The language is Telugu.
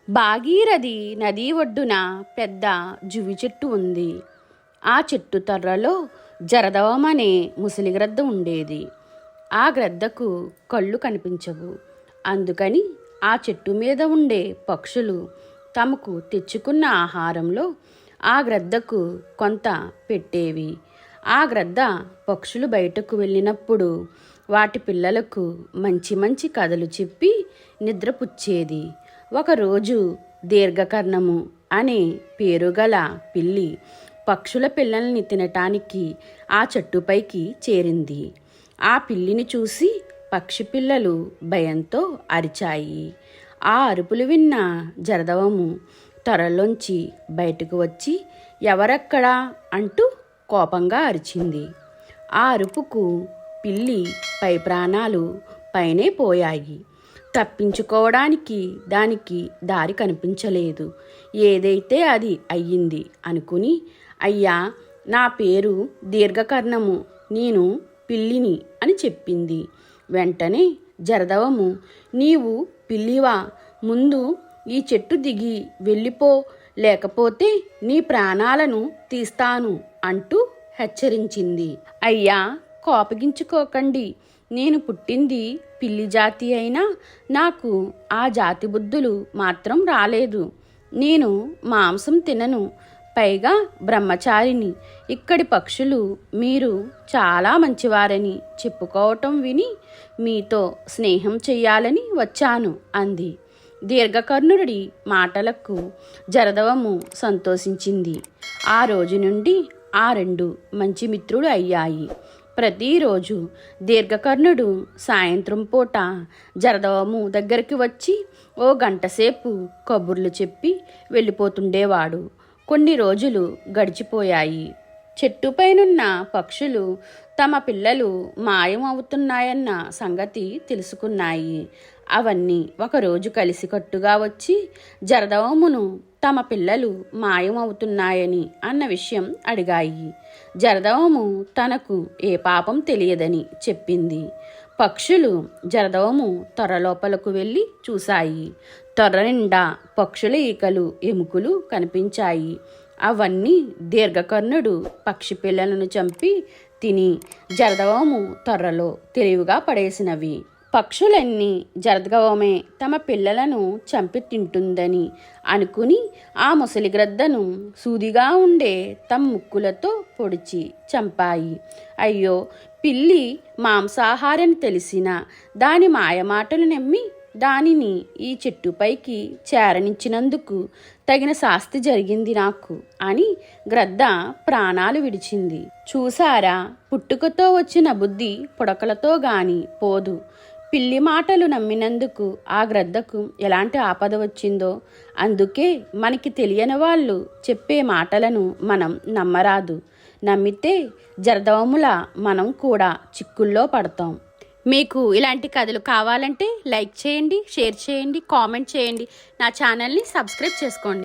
భాగీరథి నది ఒడ్డున పెద్ద జువ్వి చెట్టు ఉంది. ఆ చెట్టు తర్రలో జరదవమనే ముసలిగ్రద్ద ఉండేది. ఆ గ్రద్దకు కళ్ళు కనిపించవు. అందుకని ఆ చెట్టు మీద ఉండే పక్షులు తమకు తెచ్చుకున్న ఆహారంలో ఆ గ్రద్దకు కొంత పెట్టేవి. ఆ గ్రద్ద పక్షులు బయటకు వెళ్ళినప్పుడు వాటి పిల్లలకు మంచి మంచి కథలు చెప్పి నిద్రపుచ్చేది. ఒకరోజు దీర్ఘకర్ణము అనే పేరుగల పిల్లి పక్షుల పిల్లల్ని తినటానికి ఆ చెట్టుపైకి చేరింది. ఆ పిల్లిని చూసి పక్షి పిల్లలు భయంతో అరిచాయి. ఆ అరుపులు విన్న జరదవము త్వరలోంచి బయటకు వచ్చి ఎవరక్కడా అంటూ కోపంగా అరిచింది. ఆ అరుపుకు పిల్లి పై ప్రాణాలు పైనే పోయాయి. తప్పించుకోవడానికి దానికి దారి కనిపించలేదు. ఏదైతే అది అయ్యింది అనుకుని, అయ్యా, నా పేరు దీర్ఘకర్ణము, నేను పిల్లిని అని చెప్పింది. వెంటనే జరదవము, నీవు పిల్లివా? ముందు ఈ చెట్టు దిగి వెళ్ళిపో, లేకపోతే నీ ప్రాణాలను తీస్తాను అంటూ హెచ్చరించింది. అయ్యా, కోపగించుకోకండి. నేను పుట్టింది పిల్లి జాతి అయినా నాకు ఆ జాతి బుద్ధులు మాత్రం రాలేదు. నేను మాంసం తినను, పైగా బ్రహ్మచారిని. ఇక్కడి పక్షులు మీరు చాలా మంచివారని చెప్పుకోవటం విని మీతో స్నేహం చెయ్యాలని వచ్చాను అంది. దీర్ఘకర్ణుడి మాటలకు జరదవము సంతోషించింది. ఆ రోజు నుండి ఆ రెండు మంచి మిత్రుడు అయ్యాయి. ప్రతిరోజు దీర్ఘకర్ణుడు సాయంత్రం పూట జరదవము దగ్గరికి వచ్చి ఓ గంటసేపు కబుర్లు చెప్పి వెళ్ళిపోతుండేవాడు. కొన్ని రోజులు గడిచిపోయాయి. చెట్టుపైనున్న పక్షులు తమ పిల్లలు మాయం అవుతున్నాయన్న సంగతి తెలుసుకున్నాయి. అవన్నీ ఒకరోజు కలిసికట్టుగా వచ్చి జరదవమును తమ పిల్లలు మాయం అవుతున్నాయని అన్న విషయం అడిగాయి. జరదవము తనకు ఏ పాపం తెలియదని చెప్పింది. పక్షులు జరదవము తొర్ర లోపలకు వెళ్ళి చూశాయి. తొర్ర నిండా పక్షుల ఈకలు, ఎముకలు కనిపించాయి. అవన్నీ దీర్ఘకర్ణుడు పక్షి పిల్లలను చంపి తిని జరదవము తొర్రలో తెలివిగా పడేసినవి. పక్షులన్నీ జరదవమే తమ పిల్లలను చంపి తింటుందని అనుకుని ఆ ముసలిగ్రద్దను సూదిగా ఉండే తమ ముక్కులతో పొడిచి చంపాయి. అయ్యో, పిల్లి మాంసాహారని తెలిసిన దాని మాయమాటలు నమ్మి దానిని ఈ చెట్టుపైకి చేరనిచ్చినందుకు తగిన శాస్తి జరిగింది నాకు అని గ్రద్ద ప్రాణాలు విడిచింది. చూసారా, పుట్టుకతో వచ్చిన బుద్ధి పుడకలతో గాని పోదు. పిల్లి మాటలు నమ్మినందుకు ఆ గ్రద్దకు ఎలాంటి ఆపద వచ్చిందో. అందుకే మనకి తెలియని వాళ్ళు చెప్పే మాటలను మనం నమ్మరాదు. నమ్మితే జరదవములా మనం కూడా చిక్కుల్లో పడతాం. మీకు ఇలాంటి కథలు కావాలంటే లైక్ చేయండి, షేర్ చేయండి, కామెంట్ చేయండి. నా ఛానల్ని సబ్స్క్రైబ్ చేసుకోండి.